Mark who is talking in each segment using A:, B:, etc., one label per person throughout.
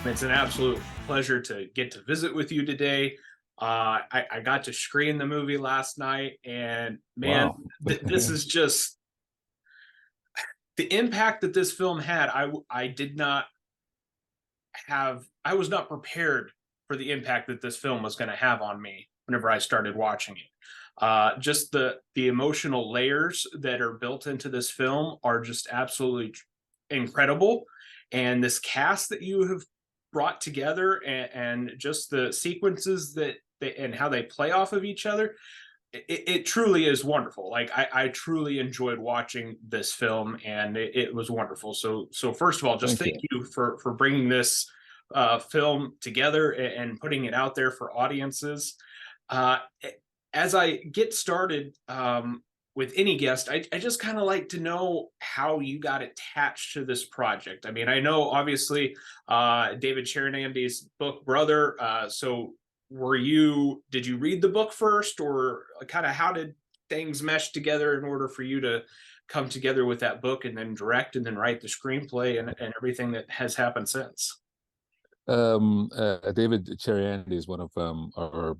A: It's an absolute pleasure to get to visit with you today. I got to screen the movie last night, and man,
B: Wow.
A: this is just the impact that this film had. I did not I was not prepared for the impact that this film was going to have on me whenever I started watching it. Just the emotional layers that are built into this film are just absolutely incredible, and this cast that you have brought together, and just the sequences and how they play off of each other, it truly is wonderful. Like I truly enjoyed watching this film, and it was wonderful. So first of all, just
B: Thank
A: thank
B: you.
A: you for bringing this film together and putting it out there for audiences. Uh, as I get started with any guest, I just kind of like to know how you got attached to this project. I mean, I know obviously David Charanandy's book, Brother. So did you read the book first, or kind of how did things mesh together in order for you to come together with that book and then direct and then write the screenplay and everything that has happened since?
B: David Cheriandy is one of our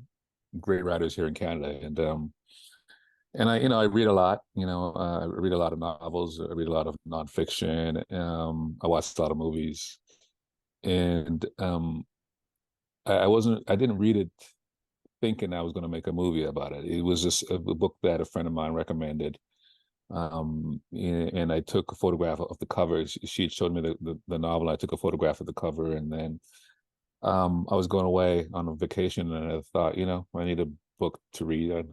B: great writers here in Canada, and I read a lot. I read a lot of novels. I read a lot of nonfiction. I watch a lot of movies, and I didn't read it thinking I was going to make a movie about it. It was just a book that a friend of mine recommended. And I took a photograph of the cover. She had showed me the novel. I took a photograph of the cover, and then I was going away on a vacation, and I thought, I need a book to read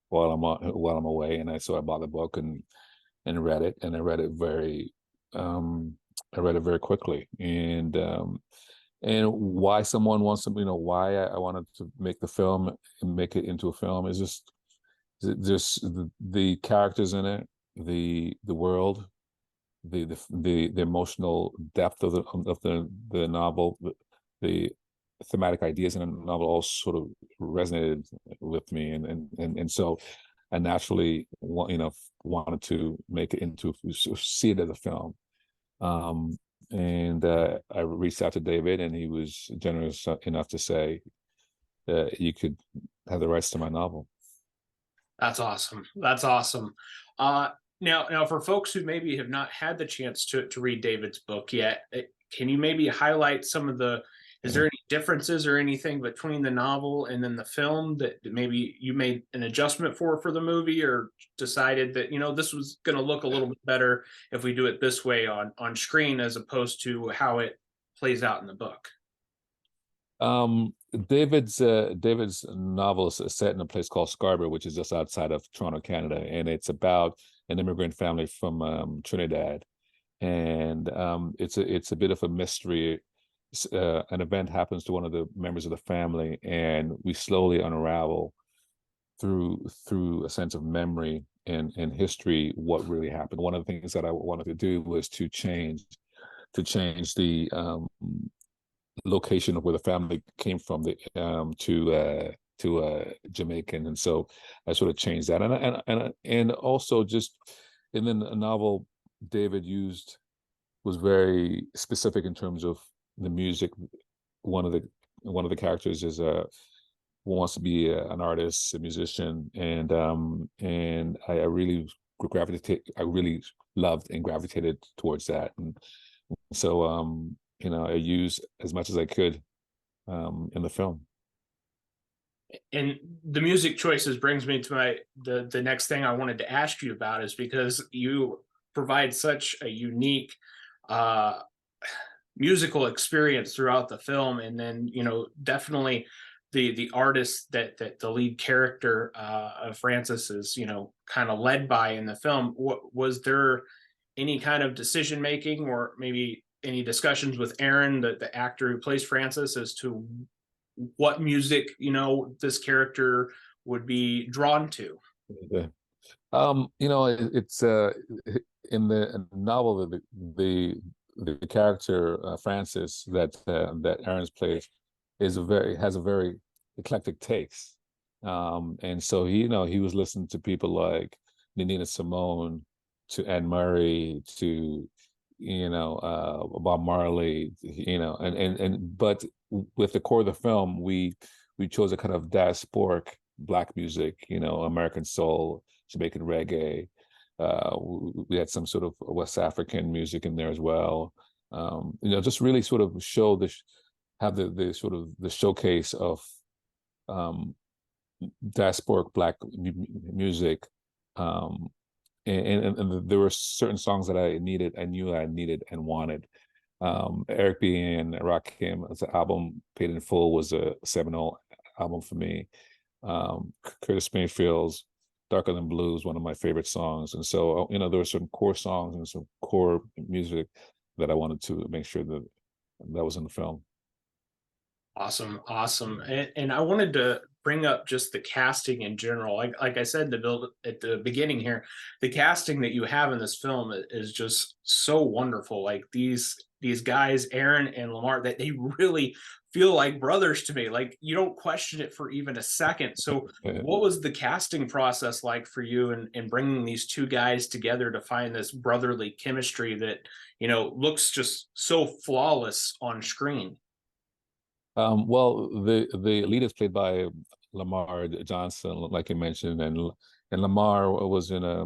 B: while I'm away, and so I bought the book and read it, and I read it very quickly, and why someone wants to, why I wanted to make the film and make it into a film is just the characters in it, the world, the emotional depth of the novel, the thematic ideas in the novel all sort of resonated with me, and so I naturally wanted to make it into see it as a film. Um, and I reached out to David, and he was generous enough to say that you could have the rights to my novel.
A: That's awesome. That's awesome. Uh, now, for folks who maybe have not had the chance to read David's book yet, can you maybe highlight some of the? Is there any differences or anything between the novel and then the film that maybe you made an adjustment for the movie, or decided that this was going to look a little bit better if we do it this way on screen as opposed to how it plays out in the book?
B: David's novel is set in a place called Scarborough, which is just outside of Toronto, Canada, and it's about an immigrant family from Trinidad, and it's a bit of a mystery. An event happens to one of the members of the family, and we slowly unravel through a sense of memory and history what really happened. One of the things that I wanted to do was to change the location of where the family came from to Jamaican, and so I sort of changed that, and also just, and then a novel David used was very specific in terms of the music. One of the characters is wants to be an artist, a musician, and I really loved and gravitated towards that, and so I used as much as I could in the film.
A: And the music choices brings me to the next thing I wanted to ask you about, is because you provide such a unique uh musical experience throughout the film, and then definitely the artist that the lead character of Francis is kind of led by in the film. What was there any kind of decision making, or maybe any discussions with Aaron, the actor who plays Francis, as to what music this character would be drawn to?
B: Yeah. It's in the novel, the character Francis that Aaron's plays has a very eclectic taste, and so he was listening to people like Nina Simone, to Anne Murray, to Bob Marley, but with the core of the film, we chose a kind of diasporic black music, American soul, Jamaican reggae. We had some sort of West African music in there as well. Just really sort of show have the sort of the showcase of um, diasporic black music. Um, and there were certain songs that I knew I needed and wanted. Eric B. and Rakim's album Paid in Full was a seminal album for me. Curtis Mayfield's Darker Than Blue is one of my favorite songs. And so, there were some core songs and some core music that I wanted to make sure that was in the film.
A: Awesome, awesome. And I wanted to bring up just the casting in general. Like I said, to build at the beginning here, the casting that you have in this film is just so wonderful. Like these guys, Aaron and Lamar, that they really feel like brothers to me. Like you don't question it for even a second. So what was the casting process like for you in bringing these two guys together to find this brotherly chemistry that, looks just so flawless on screen?
B: Well, the lead is played by Lamar Johnson, like you mentioned, and Lamar was in a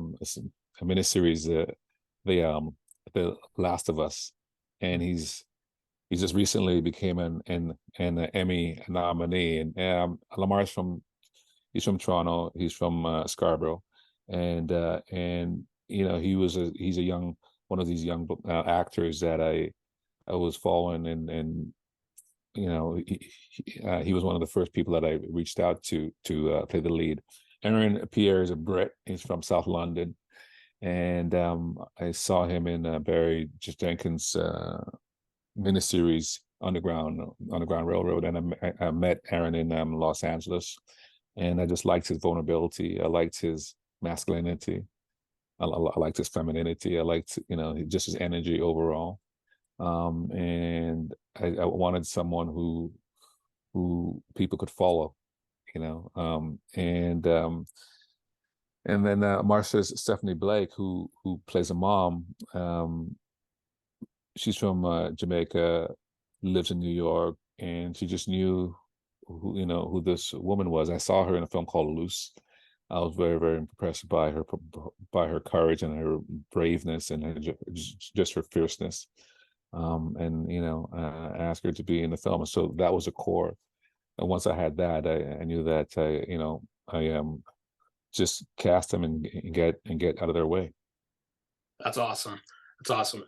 B: miniseries, the Last of Us, and he's just recently became an Emmy nominee. And Lamar's he's from Toronto, he's from Scarborough, and he's a young one of these young actors that I was following, and he was one of the first people that I reached out to play the lead. Aaron Pierre is a Brit. He's from South London, and I saw him in Barry Jenkins' miniseries Underground Railroad, and I met Aaron in Los Angeles, and I just liked his vulnerability. I liked his masculinity. I liked his femininity. I liked just his energy overall. And I wanted someone who people could follow, you know. And then Marsha's Stephanie Blake, who plays a mom. She's from Jamaica, lives in New York, and she just knew who this woman was. I saw her in a film called Loose. I was very, very impressed by her courage and her braveness and just her fierceness. And I asked her to be in the film, and so that was a core. And once I had that, I knew that I just cast them and get out of their way.
A: That's awesome. That's awesome.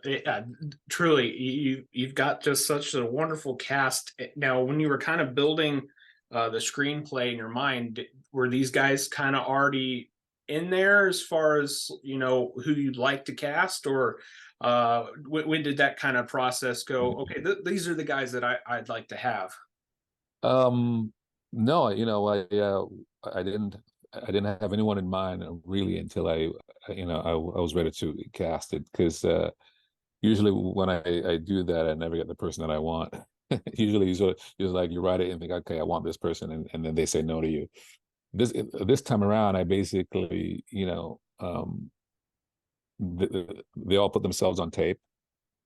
A: Truly, you've got just such a wonderful cast. Now, when you were kind of building the screenplay in your mind, were these guys kind of already in there as far as who you'd like to cast, or when did that kind of process go? Okay, these are the guys that I'd like to have.
B: No, I didn't have anyone in mind really until I was ready to cast it, because usually when I do that, I never get the person that I want. Usually you're like you write it and think, okay, I want this person, and then they say no to you. This time around, I basically, they all put themselves on tape,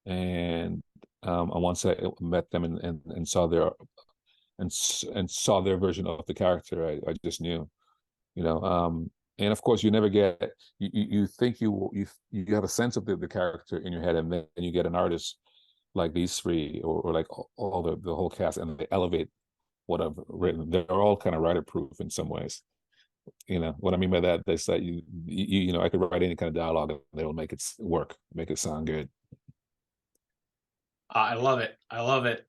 B: and once I met them and saw their version of the character, I just knew, and of course you never get you think you have a sense of the character in your head, and then you get an artist like these three, or like all the whole cast, and they elevate what I've written. They're all kind of writer proof in some ways. What I mean by that is that I could write any kind of dialogue and they will make it work, make it sound good.
A: I love it. I love it.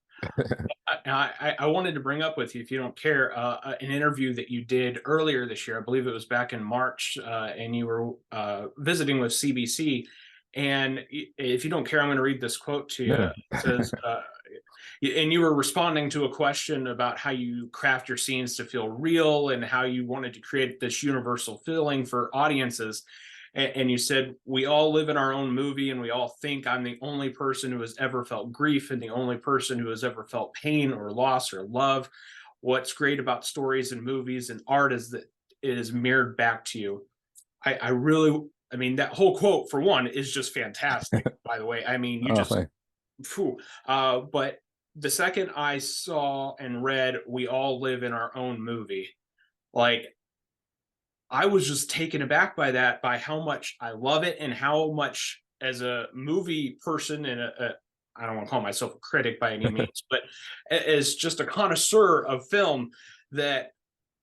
A: I wanted to bring up with you, if you don't care, an interview that you did earlier this year. I believe it was back in March, and you were visiting with CBC. And if you don't care, I'm going to read this quote to you.
B: Yeah.
A: It says, and you were responding to a question about how you craft your scenes to feel real and how you wanted to create this universal feeling for audiences. And you said, we all live in our own movie, and we all think I'm the only person who has ever felt grief and the only person who has ever felt pain or loss or love. What's great about stories and movies and art is that it is mirrored back to you. I really I mean, that whole quote for one is just fantastic, by the way. I mean, you
B: Oh,
A: just, phew. But the second I saw and read "We All Live in Our Own Movie," like I was just taken aback by that, by how much I love it and how much, as a movie person and I don't want to call myself a critic by any means, but as just a connoisseur of film, that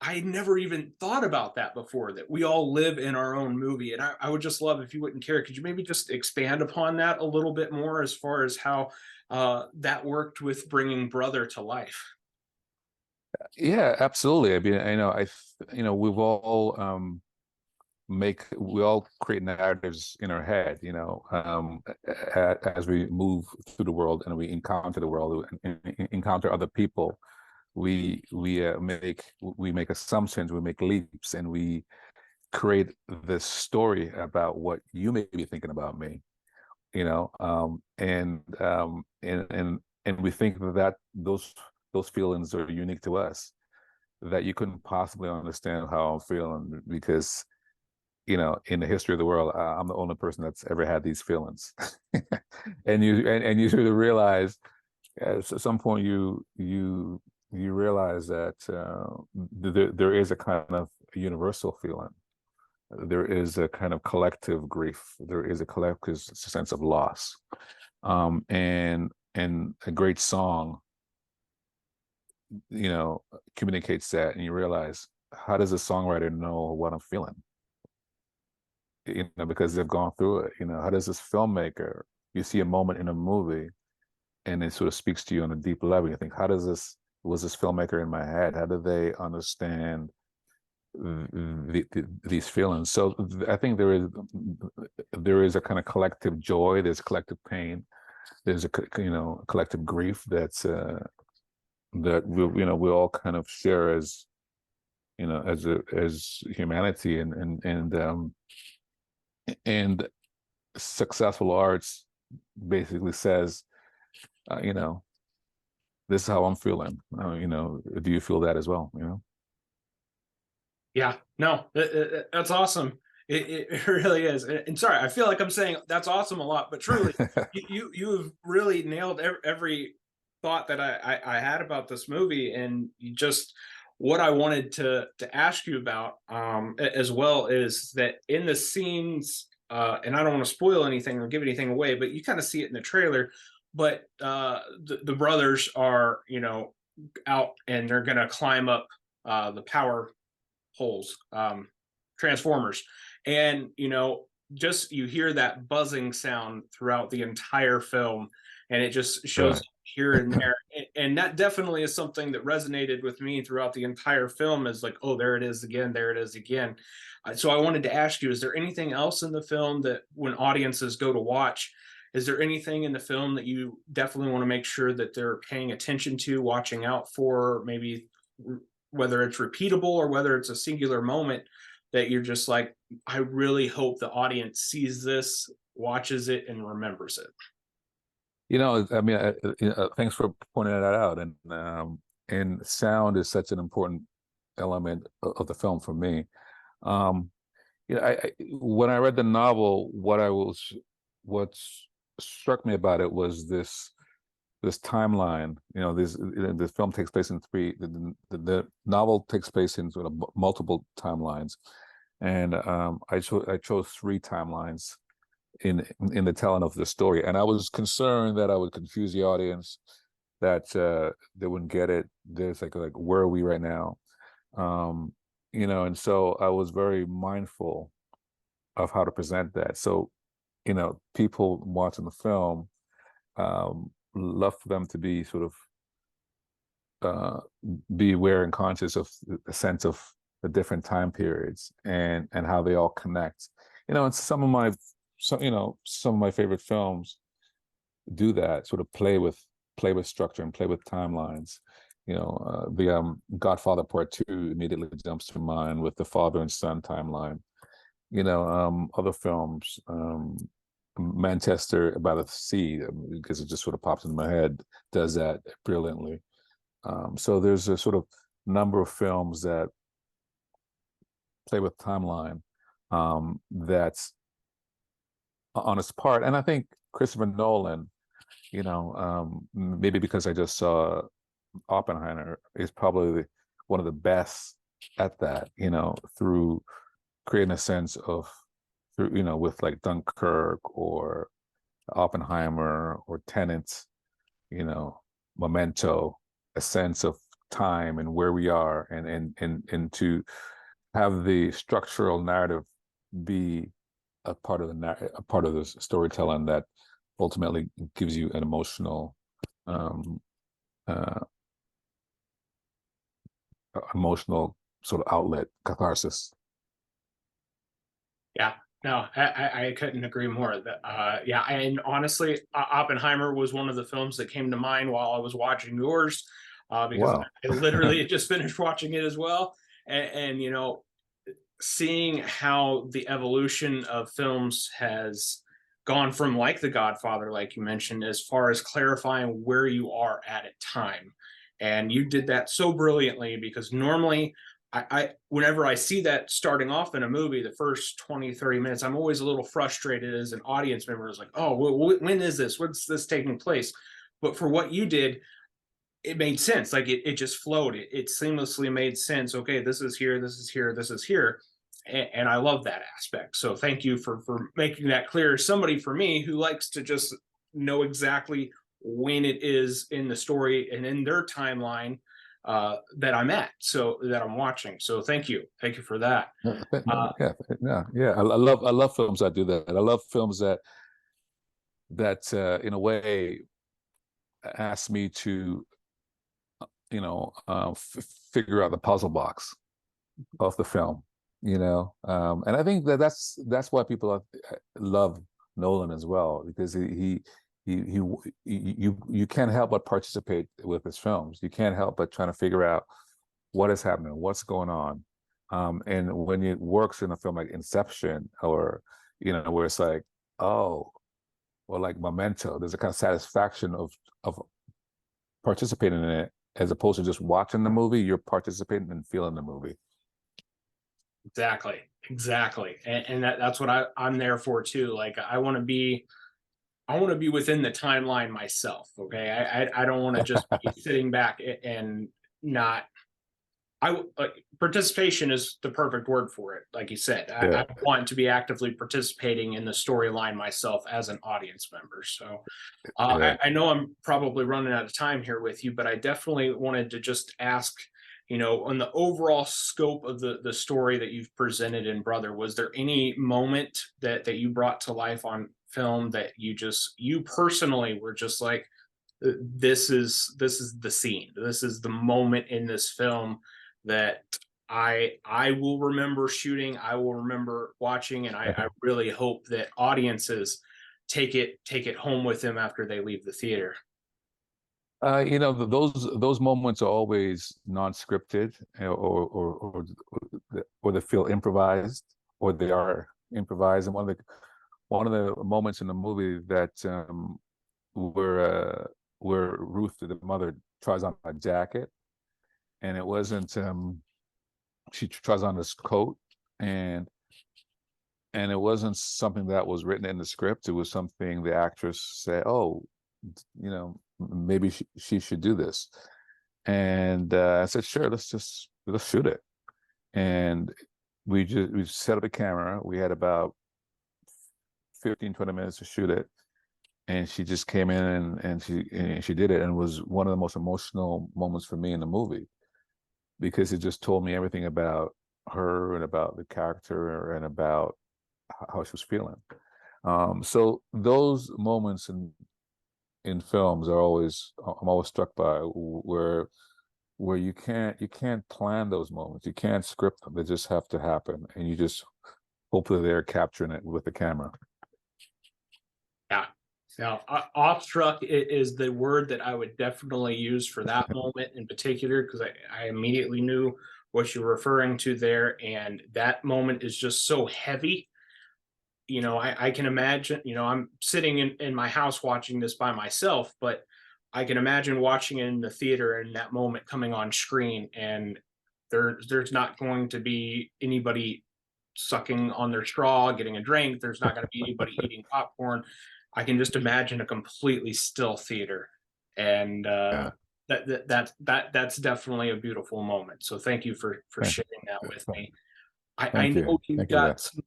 A: I never even thought about that before, that we all live in our own movie. And I would just love, if you wouldn't care, could you maybe just expand upon that a little bit more, as far as how that worked with bringing Brother to life?
B: yeah, absolutely. I mean, we've all we all create narratives in our head, as we move through the world and we encounter the world and encounter other people. We make assumptions, we make leaps, and we create this story about what you may be thinking about me, and we think that those feelings are unique to us, that you couldn't possibly understand how I'm feeling because in the history of the world, I'm the only person that's ever had these feelings. And you sort of realize at some point you realize that there is a kind of universal feeling. There is a kind of collective grief. There is a collective sense of loss. And a great song, communicates that, and you realize, how does a songwriter know what I'm feeling? Because they've gone through it. How does this filmmaker, you see a moment in a movie and it sort of speaks to you on a deep level. You think, was this filmmaker in my head? How do they understand these feelings? So I think there is a kind of collective joy, there's collective pain, there's a collective grief that we all kind of share as humanity, and successful arts basically says, uh, you know, this is how I'm feeling. Do you feel that as well?
A: Yeah, no, that's awesome. It really is. And sorry, I feel like I'm saying that's awesome a lot, but truly, you have really nailed every thought that I had about this movie, and you just, what I wanted to ask you about, as well, is that in the scenes, and I don't want to spoil anything or give anything away, but you kind of see it in the trailer. But the brothers are, out, and they're gonna climb up the power holes, transformers, and just, you hear that buzzing sound throughout the entire film, and it just shows
B: Right.
A: up here and there, and that definitely is something that resonated with me throughout the entire film, is like, oh, there it is again, there it is again. So I wanted to ask you, is there anything else in the film that, when audiences go to watch, is there anything in the film that you definitely want to make sure that they're paying attention to, watching out for, maybe whether it's repeatable or whether it's a singular moment, that you're just like, I really hope the audience sees this, watches it, and remembers it?
B: I mean, thanks for pointing that out. And sound is such an important element of the film for me. Um, when I read the novel, what struck me about it was this timeline. This film takes place in the novel takes place in sort of multiple timelines, and I chose three timelines in the telling of the story, and I was concerned that I would confuse the audience, that they wouldn't get it. There's like where are we right now? And so I was very mindful of how to present that. So, people watching the film, love for them to be sort of be aware and conscious of the sense of the different time periods and how they all connect. And some of my favorite films do that, sort of play with structure and play with timelines. The Godfather Part Two immediately jumps to mind with the father and son timeline. Other films, Manchester by the Sea, because it just sort of pops into my head, does that brilliantly. So there's a sort of number of films that play with timeline, that on its part. And I think Christopher Nolan, maybe because I just saw Oppenheimer, is probably one of the best at that, through creating a sense of, through, with like Dunkirk or Oppenheimer or Tenet, you know, Memento, a sense of time and where we are, and to have the structural narrative be a part of the storytelling that ultimately gives you an um, uh, emotional sort of outlet, catharsis.
A: Yeah, no, I couldn't agree more. That yeah, and honestly, Oppenheimer was one of the films that came to mind while I was watching yours, because
B: Wow.
A: I literally had just finished watching it as well, and seeing how the evolution of films has gone from, like The Godfather, like you mentioned, as far as clarifying where you are at a time. And you did that so brilliantly, because normally I whenever I see that starting off in a movie, the first 20, 30 minutes, I'm always a little frustrated as an audience member. It's like, oh, when is this? What's this taking place? But for what you did, it made sense. Like it just flowed. It seamlessly made sense. Okay, this is here, this is here, this is here. And I love that aspect. So thank you for making that clear. Somebody for me who likes to just know exactly when it is in the story and in their timeline that I'm at, so that I'm watching. So thank you for that.
B: No,
A: Uh,
B: yeah, yeah, yeah. I love films that do that. I love films that in a way ask me to figure out the puzzle box of the film. And I think that's why people love Nolan as well, because you can't help but participate with his films. You can't help but trying to figure out what is happening, what's going on. And when it works in a film like Inception, or where it's like, oh, or like Memento, there's a kind of satisfaction of participating in it, as opposed to just watching the movie. You're participating and feeling the movie.
A: exactly, exactly. And that's what I'm there for too. Like I want to be within the timeline myself. Okay, I don't want to just be sitting back and not. Participation is the perfect word for it. Like you said, I
B: Yeah,
A: want to be actively participating in the storyline myself as an audience member. So
B: yeah.
A: I know I'm probably running out of time here with you, but I definitely wanted to just ask, on the overall scope of the story that you've presented in Brother, was there any moment that you brought to life on film that you personally were just like, this is the scene, this is the moment in this film that I will remember shooting, I will remember watching, and I really hope that audiences take it home with them after they leave the theater.
B: Those moments are always non-scripted, or they feel improvised, or they are improvised. And one of the moments in the movie that where Ruth, the mother, tries on a jacket, and it wasn't she tries on this coat, and it wasn't something that was written in the script. It was something the actress said, oh, maybe she should do this. And I said, sure, let's shoot it. And we set up a camera. We had about 15-20 minutes to shoot it. And she just came in, and she did it. And it was one of the most emotional moments for me in the movie, because it just told me everything about her and about the character and about how she was feeling. So those moments in films are always, I'm always struck by, where you can't plan those moments. You can't script them. They just have to happen, and you just hopefully they're capturing it with the camera.
A: Yeah. Now, awestruck is the word that I would definitely use for that moment in particular, because I immediately knew what you're referring to there. And that moment is just so heavy. I can imagine, I'm sitting in my house watching this by myself, but I can imagine watching it in the theater and that moment coming on screen. And there's not going to be anybody sucking on their straw, getting a drink. There's not going to be anybody eating popcorn. I can just imagine a completely still theater, and
B: Yeah.
A: that's definitely a beautiful moment. So thank you for
B: Thank,
A: sharing that with me. I
B: thank you.
A: know
B: Thank you, Vince.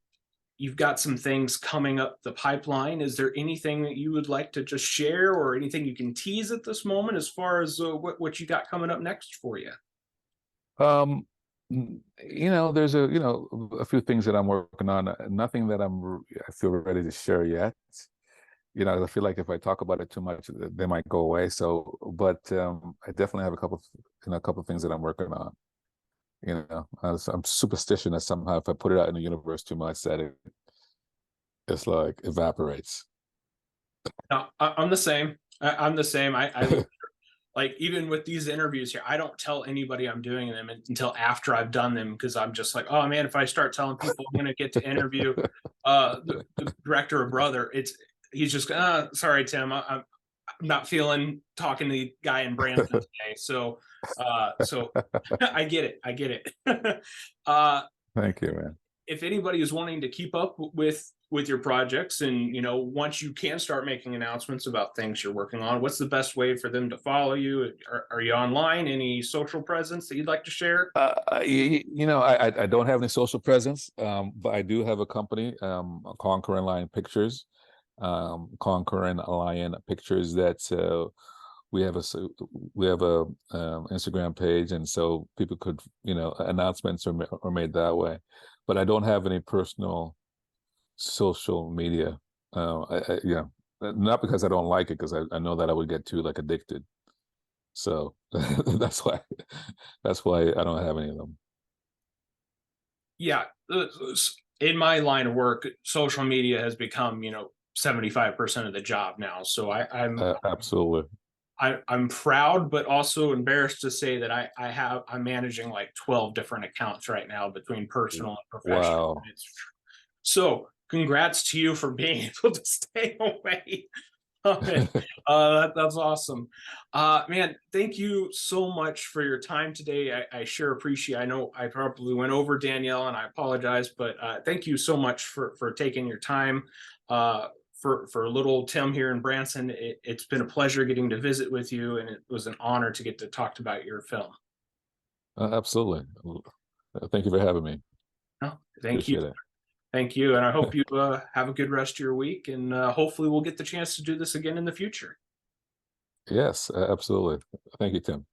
A: you've got some things coming up the pipeline. Is there anything that you would like to just share, or anything you can tease at this moment as far as what you got coming up next for you?
B: Um, there's a few things that I'm working on. Nothing that I feel ready to share yet. I feel like if I talk about it too much, they might go away. So, but I definitely have a couple of things that I'm working on. I'm superstition that somehow if I put it out in the universe too much, that it's like evaporates.
A: No, I'm the same. I'm the same. I like, even with these interviews here, I don't tell anybody I'm doing them until after I've done them, because I'm just like, oh man, if I start telling people I'm going to get to interview the director of Brother, he's just sorry, Tim, I'm not feeling talking to the guy in Branson today. So I get it. I get it.
B: Thank you, man.
A: If anybody is wanting to keep up with your projects, and once you can start making announcements about things you're working on, what's the best way for them to follow you? Are you online? Any social presence that you'd like to share?
B: I don't have any social presence, but I do have a company, Conquering Lion Pictures, Conquering Lion Pictures. That we have a Instagram page, and so people could, announcements are made that way. But I don't have any personal social media. Yeah, not because I don't like it, because I know that I would get too like addicted. So that's why I don't have any of them.
A: Yeah, in my line of work, social media has become 75% of the job now. So
B: Absolutely.
A: I'm proud, but also embarrassed to say that I'm managing like 12 different accounts right now between personal and professional.
B: Wow.
A: So congrats to you for being able to stay away. That's awesome. Man, thank you so much for your time today. I sure appreciate. I know I probably went over, Danielle, and I apologize, but thank you so much for taking your time. For little Tim here in Branson, it's been a pleasure getting to visit with you, and it was an honor to get to talk about your film.
B: Absolutely. Thank you for having me.
A: No, thank you.
B: Appreciate it.
A: Thank you. And I hope you have a good rest of your week. And hopefully we'll get the chance to do this again in the future.
B: Yes, absolutely. Thank you, Tim.